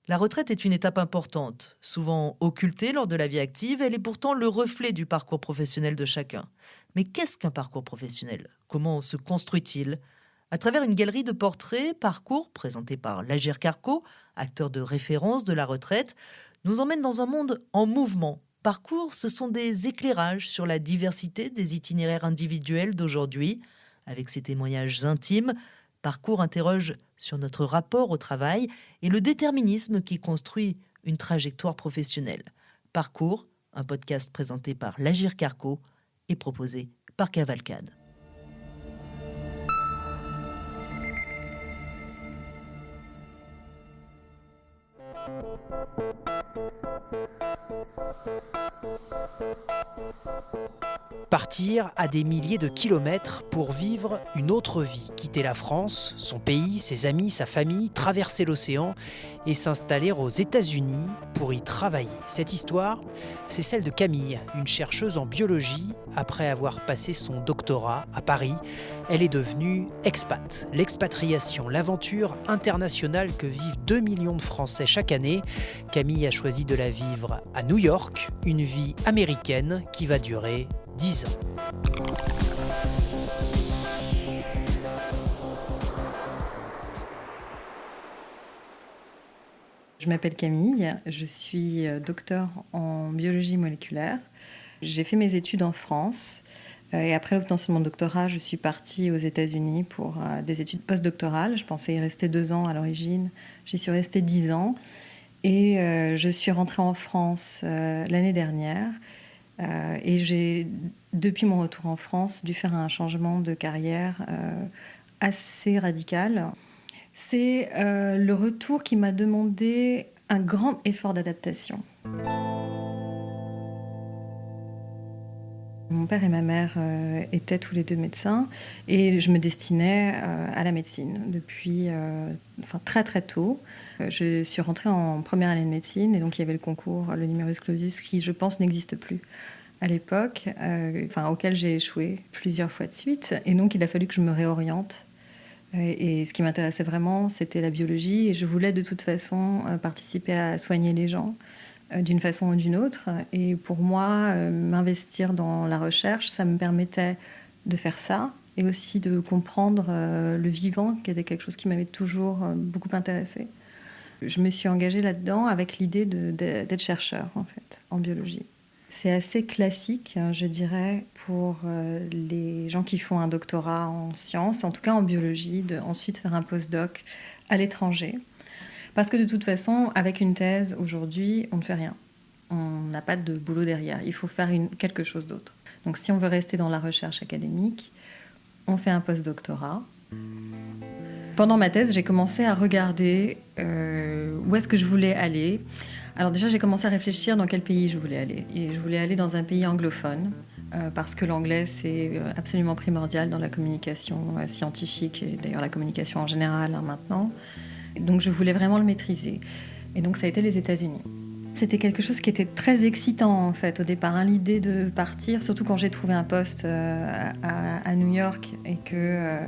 La retraite est une étape importante, souvent occultée lors de la vie active, elle est pourtant le reflet du parcours professionnel de chacun. Mais qu'est-ce qu'un parcours professionnel? Comment se construit-il? À travers une galerie de portraits, parcours présenté par L'Agir Carco, acteur de référence de la retraite, nous emmène dans un monde en mouvement. Parcours, ce sont des éclairages sur la diversité des itinéraires individuels d'aujourd'hui. Avec ses témoignages intimes, Parcours interroge sur notre rapport au travail et le déterminisme qui construit une trajectoire professionnelle. Parcours, un podcast présenté par l'Agir Carco et proposé par Cavalcade. Partir à des milliers de kilomètres pour vivre une autre vie, quitter la France, son pays, ses amis, sa famille, traverser l'océan et s'installer aux États-Unis pour y travailler. Cette histoire, c'est celle de Camille, une chercheuse en biologie. Après avoir passé son doctorat à Paris, elle est devenue expat. L'expatriation, l'aventure internationale que vivent 2 millions de Français chaque année. Camille a choisi de la vivre à New York, une vie américaine qui va durer 10 ans. Je m'appelle Camille, je suis docteur en biologie moléculaire. J'ai fait mes études en France et après l'obtention de mon doctorat, je suis partie aux États-Unis pour des études postdoctorales. Je pensais y rester 2 ans à l'origine, j'y suis restée 10 ans et je suis rentrée en France l'année dernière. Et j'ai, depuis mon retour en France, dû faire un changement de carrière assez radical. C'est le retour qui m'a demandé un grand effort d'adaptation. Mon père et ma mère étaient tous les deux médecins et je me destinais à la médecine depuis très très tôt. Je suis rentrée en première année de médecine et donc il y avait le concours, le numerus clausus, qui je pense n'existe plus à l'époque, auquel j'ai échoué plusieurs fois de suite. Et donc il a fallu que je me réoriente. Et ce qui m'intéressait vraiment, c'était la biologie et je voulais de toute façon participer à soigner les gens d'une façon ou d'une autre. Et pour moi, m'investir dans la recherche, ça me permettait de faire ça et aussi de comprendre le vivant, qui était quelque chose qui m'avait toujours beaucoup intéressée. Je me suis engagée là-dedans avec l'idée d'être chercheur, en fait, en biologie. C'est assez classique, je dirais, pour les gens qui font un doctorat en sciences, en tout cas en biologie, de ensuite faire un postdoc à l'étranger. Parce que de toute façon, avec une thèse, aujourd'hui, on ne fait rien. On n'a pas de boulot derrière. Il faut faire quelque chose d'autre. Donc si on veut rester dans la recherche académique, on fait un postdoctorat. Pendant ma thèse, j'ai commencé à regarder où est-ce que je voulais aller. Alors déjà, j'ai commencé à réfléchir dans quel pays je voulais aller. Et je voulais aller dans un pays anglophone, parce que l'anglais, c'est absolument primordial dans la communication scientifique, et d'ailleurs la communication en général maintenant. Donc je voulais vraiment le maîtriser. Et donc ça a été les États-Unis. C'était quelque chose qui était très excitant en fait au départ, l'idée de partir, surtout quand j'ai trouvé un poste à New York et que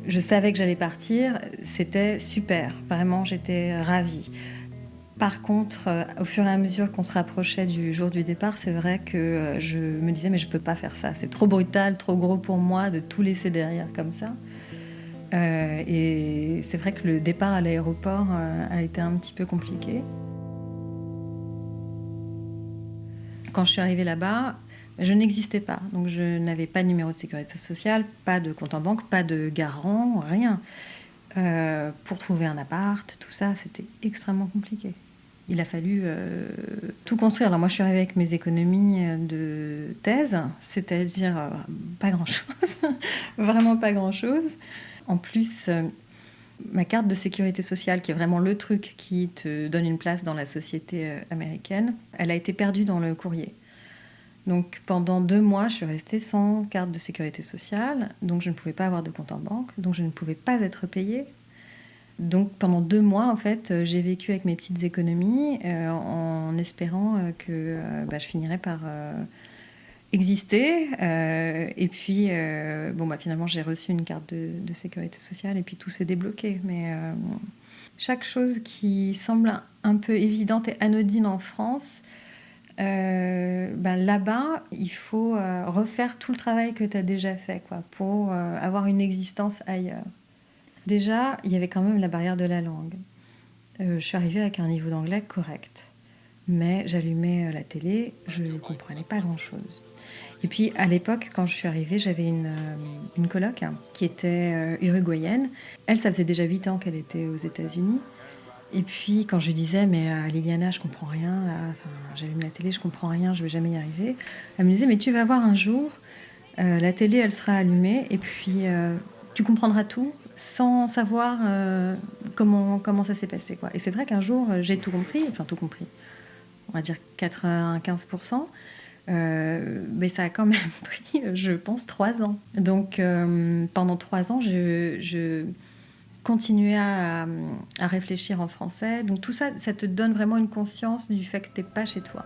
je savais que j'allais partir, c'était super. Vraiment, j'étais ravie. Par contre, au fur et à mesure qu'on se rapprochait du jour du départ, c'est vrai que je me disais mais je peux pas faire ça, c'est trop brutal, trop gros pour moi de tout laisser derrière comme ça. Et c'est vrai que le départ à l'aéroport a été un petit peu compliqué. Quand je suis arrivée là-bas, je n'existais pas. Donc je n'avais pas de numéro de sécurité sociale, pas de compte en banque, pas de garant, rien. Pour trouver un appart, tout ça, c'était extrêmement compliqué. Il a fallu tout construire. Alors moi, je suis arrivée avec mes économies de thèse, c'est-à-dire pas grand-chose, vraiment pas grand-chose. En plus, ma carte de sécurité sociale, qui est vraiment le truc qui te donne une place dans la société américaine, elle a été perdue dans le courrier. Donc pendant 2 mois, je suis restée sans carte de sécurité sociale, donc je ne pouvais pas avoir de compte en banque, donc je ne pouvais pas être payée. Donc pendant 2 mois, en fait, j'ai vécu avec mes petites économies en espérant que je finirais par exister. Et puis, finalement, j'ai reçu une carte de sécurité sociale et puis tout s'est débloqué. Mais chaque chose qui semble un peu évidente et anodine en France, là-bas, il faut refaire tout le travail que tu as déjà fait, quoi, pour avoir une existence ailleurs. Déjà, il y avait quand même la barrière de la langue. Je suis arrivée avec un niveau d'anglais correct. Mais j'allumais la télé, je ne comprenais pas grand-chose. Et puis, à l'époque, quand je suis arrivée, j'avais une coloc qui était uruguayenne. Elle, ça faisait déjà 8 ans qu'elle était aux États-Unis. Et puis, quand je lui disais, mais Liliana, je comprends rien, là, j'allume la télé, je comprends rien, je vais jamais y arriver. Elle me disait, mais tu vas voir un jour, la télé, elle sera allumée, et puis tu comprendras tout sans savoir comment ça s'est passé, quoi. Et c'est vrai qu'un jour, j'ai tout compris, on va dire 95%. Mais ça a quand même pris, je pense, 3 ans. Donc, pendant 3 ans, je continuais à réfléchir en français. Donc, tout ça, ça te donne vraiment une conscience du fait que tu n'es pas chez toi.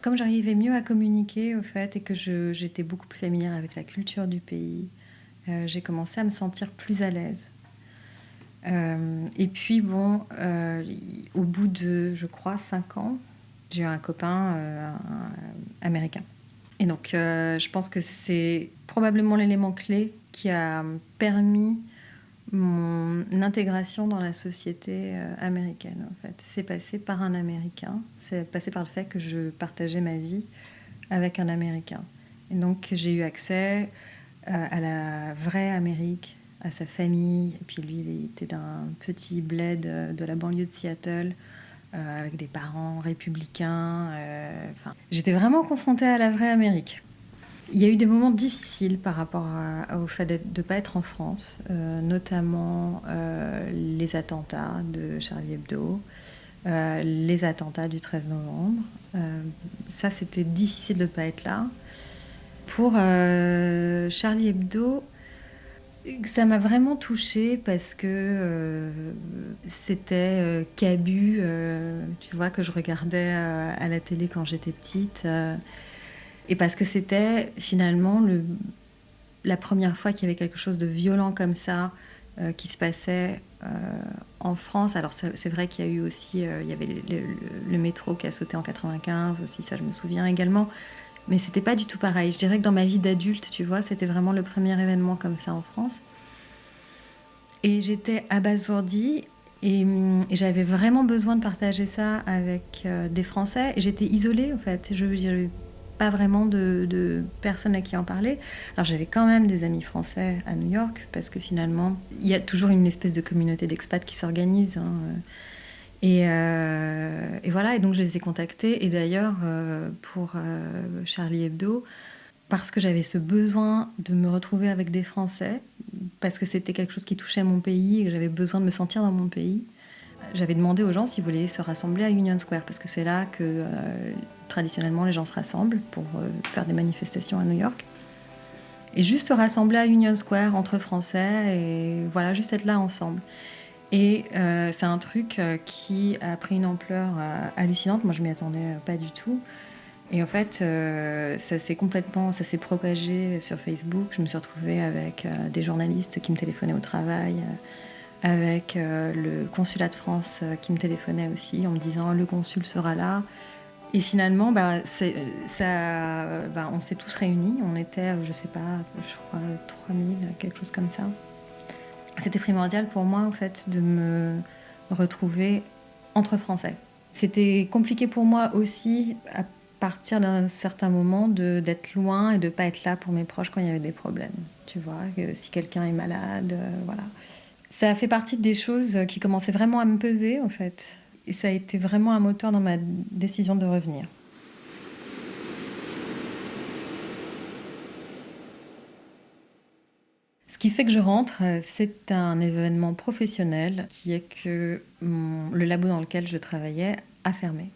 Comme j'arrivais mieux à communiquer, au fait, et que j'étais beaucoup plus familière avec la culture du pays, j'ai commencé à me sentir plus à l'aise. Et puis, au bout de, je crois, 5 ans, j'ai eu un copain américain. Et donc, je pense que c'est probablement l'élément clé qui a permis mon intégration dans la société américaine, en fait. C'est passé par un Américain. C'est passé par le fait que je partageais ma vie avec un Américain. Et donc, j'ai eu accès à la vraie Amérique, à sa famille. Et puis lui, il était d'un petit bled de la banlieue de Seattle, avec des parents républicains. J'étais vraiment confrontée à la vraie Amérique. Il y a eu des moments difficiles par rapport au fait de ne pas être en France, notamment les attentats de Charlie Hebdo, les attentats du 13 novembre. Ça, c'était difficile de ne pas être là. Pour Charlie Hebdo, ça m'a vraiment touchée parce que c'était Cabu, tu vois, que je regardais à la télé quand j'étais petite. Et parce que c'était finalement la première fois qu'il y avait quelque chose de violent comme ça qui se passait en France. Alors c'est vrai qu'il y a eu aussi, il y avait le métro qui a sauté en 95 aussi, ça je me souviens également. Mais c'était pas du tout pareil. Je dirais que dans ma vie d'adulte, tu vois, c'était vraiment le premier événement comme ça en France. Et j'étais abasourdie et j'avais vraiment besoin de partager ça avec des Français. Et j'étais isolée en fait. Je n'avais pas vraiment de personnes à qui en parler. Alors j'avais quand même des amis français à New York parce que finalement, il y a toujours une espèce de communauté d'expats qui s'organise. Et voilà, et donc je les ai contactés. Et d'ailleurs, pour Charlie Hebdo, parce que j'avais ce besoin de me retrouver avec des Français, parce que c'était quelque chose qui touchait mon pays et que j'avais besoin de me sentir dans mon pays, j'avais demandé aux gens s'ils voulaient se rassembler à Union Square, parce que c'est là que traditionnellement les gens se rassemblent pour faire des manifestations à New York. Et juste se rassembler à Union Square entre Français et voilà, juste être là ensemble. Et c'est un truc qui a pris une ampleur hallucinante. Moi, je m'y attendais pas du tout. Et en fait, ça s'est propagé sur Facebook. Je me suis retrouvée avec des journalistes qui me téléphonaient au travail, avec le consulat de France qui me téléphonait aussi en me disant le consul sera là. Et finalement, on s'est tous réunis. On était, je sais pas, je crois 3000, quelque chose comme ça. C'était primordial pour moi, en fait, de me retrouver entre Français. C'était compliqué pour moi aussi, à partir d'un certain moment, d'être loin et de ne pas être là pour mes proches quand il y avait des problèmes. Tu vois, si quelqu'un est malade, voilà. Ça a fait partie des choses qui commençaient vraiment à me peser, en fait. Et ça a été vraiment un moteur dans ma décision de revenir. Ce qui fait que je rentre, c'est un événement professionnel qui est que le labo dans lequel je travaillais a fermé.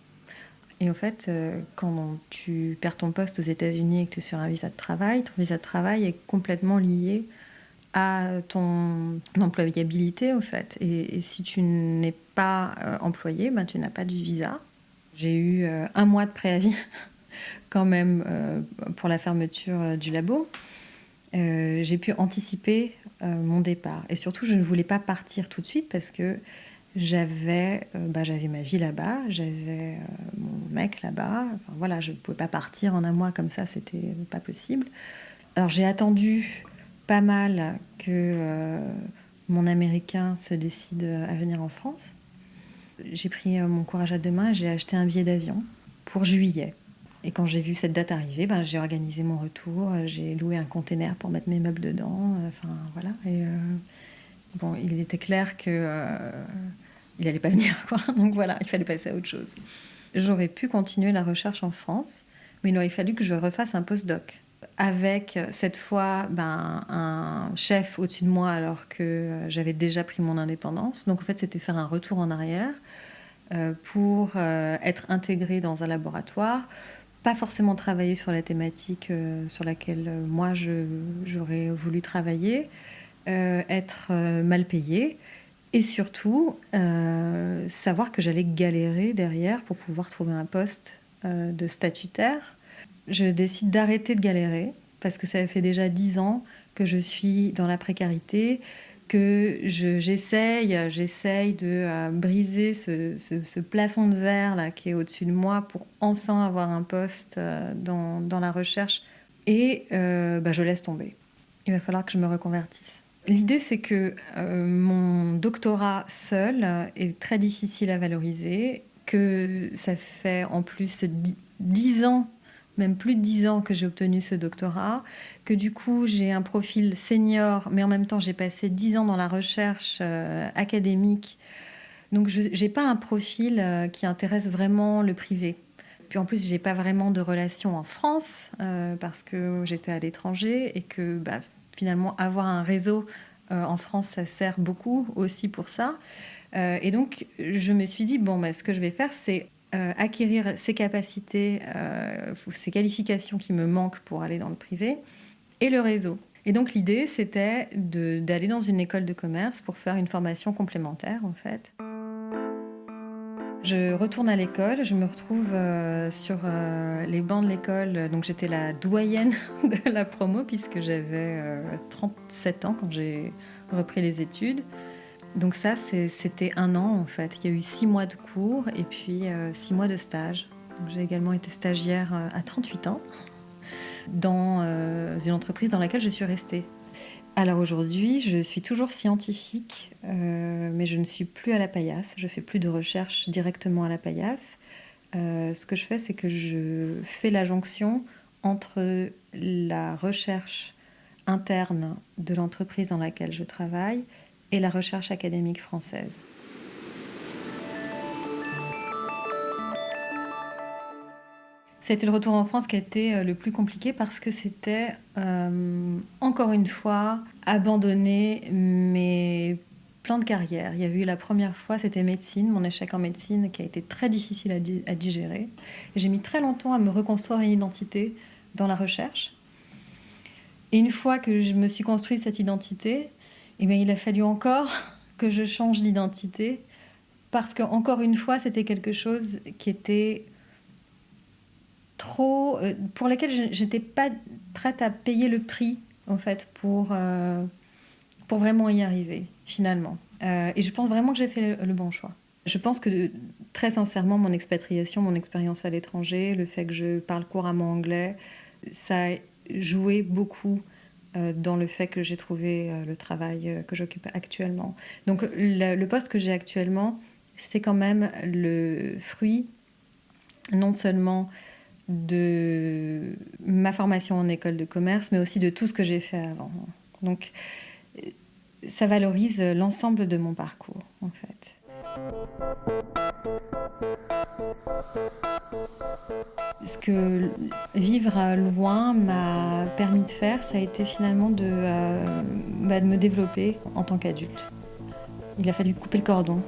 Et en fait, quand tu perds ton poste aux États-Unis et que tu es sur un visa de travail, ton visa de travail est complètement lié à ton employabilité, en fait. Et si tu n'es pas employé, tu n'as pas du visa. J'ai eu 1 mois de préavis quand même pour la fermeture du labo. J'ai pu anticiper mon départ. Et surtout, je ne voulais pas partir tout de suite parce que j'avais ma vie là-bas, j'avais mon mec là-bas. Enfin, voilà, je ne pouvais pas partir en un mois comme ça, c'était pas possible. Alors j'ai attendu pas mal que mon Américain se décide à venir en France. J'ai pris mon courage à deux mains et j'ai acheté un billet d'avion pour juillet. Et quand j'ai vu cette date arriver, j'ai organisé mon retour, j'ai loué un container pour mettre mes meubles dedans. Enfin voilà. Et il était clair que il allait pas venir, quoi. Donc voilà, il fallait passer à autre chose. J'aurais pu continuer la recherche en France, mais il aurait fallu que je refasse un postdoc avec cette fois un chef au-dessus de moi alors que j'avais déjà pris mon indépendance. Donc en fait, c'était faire un retour en arrière pour être intégrée dans un laboratoire, pas forcément travailler sur la thématique sur laquelle moi j'aurais voulu travailler, être mal payée. Et surtout, savoir que j'allais galérer derrière pour pouvoir trouver un poste de statutaire. Je décide d'arrêter de galérer parce que ça fait déjà 10 ans que je suis dans la précarité, que j'essaye de briser ce plafond de verre là, qui est au-dessus de moi pour enfin avoir un poste dans la recherche. Et je laisse tomber. Il va falloir que je me reconvertisse. L'idée, c'est que mon doctorat seul est très difficile à valoriser, que ça fait en plus 10 ans, même plus de 10 ans que j'ai obtenu ce doctorat, que du coup, j'ai un profil senior, mais en même temps, j'ai passé 10 ans dans la recherche académique. Donc, je n'ai pas un profil qui intéresse vraiment le privé. Puis en plus, j'ai pas vraiment de relation en France parce que j'étais à l'étranger et que finalement, avoir un réseau en France, ça sert beaucoup aussi pour ça. Et donc, je me suis dit, ce que je vais faire, c'est acquérir ces capacités, ces qualifications qui me manquent pour aller dans le privé et le réseau. Et donc, l'idée, c'était d'aller dans une école de commerce pour faire une formation complémentaire, en fait. Je retourne à l'école, je me retrouve sur les bancs de l'école. Donc j'étais la doyenne de la promo puisque j'avais 37 ans quand j'ai repris les études. Donc ça, c'était 1 an en fait. Il y a eu 6 mois de cours et puis 6 mois de stage. Donc, j'ai également été stagiaire à 38 ans dans une entreprise dans laquelle je suis restée. Alors aujourd'hui, je suis toujours scientifique, mais je ne suis plus à la paillasse. Je fais plus de recherche directement à la paillasse. Ce que je fais, c'est que je fais la jonction entre la recherche interne de l'entreprise dans laquelle je travaille et la recherche académique française. C'était le retour en France qui a été le plus compliqué parce que c'était, encore une fois, abandonner mes plans de carrière. Il y a eu la première fois, c'était médecine, mon échec en médecine qui a été très difficile à digérer. Et j'ai mis très longtemps à me reconstruire une identité dans la recherche. Et une fois que je me suis construit cette identité, il a fallu encore que je change d'identité parce qu'encore une fois, c'était quelque chose qui était pour lesquels je n'étais pas prête à payer le prix en fait pour vraiment y arriver finalement. Et je pense vraiment que j'ai fait le bon choix. Je pense que très sincèrement, mon expatriation, mon expérience à l'étranger, le fait que je parle couramment anglais, ça a joué beaucoup dans le fait que j'ai trouvé le travail que j'occupe actuellement. Donc le poste que j'ai actuellement, c'est quand même le fruit non seulement de ma formation en école de commerce, mais aussi de tout ce que j'ai fait avant. Donc, ça valorise l'ensemble de mon parcours, en fait. Ce que vivre loin m'a permis de faire, ça a été finalement de me développer en tant qu'adulte. Il a fallu couper le cordon.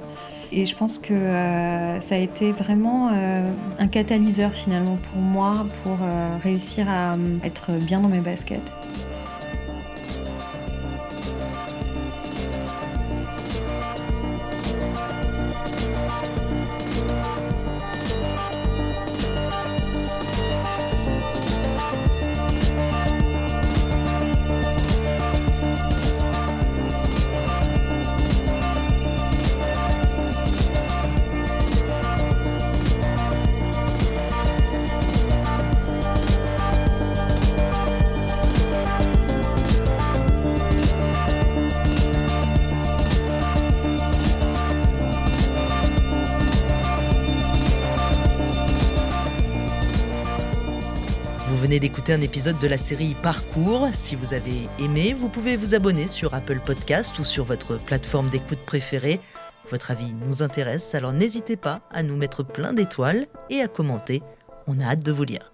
Et je pense que ça a été vraiment un catalyseur finalement pour moi pour réussir à être bien dans mes baskets. Vous venez d'écouter un épisode de la série Parcours. Si vous avez aimé, vous pouvez vous abonner sur Apple Podcast ou sur votre plateforme d'écoute préférée. Votre avis nous intéresse, alors n'hésitez pas à nous mettre plein d'étoiles et à commenter. On a hâte de vous lire.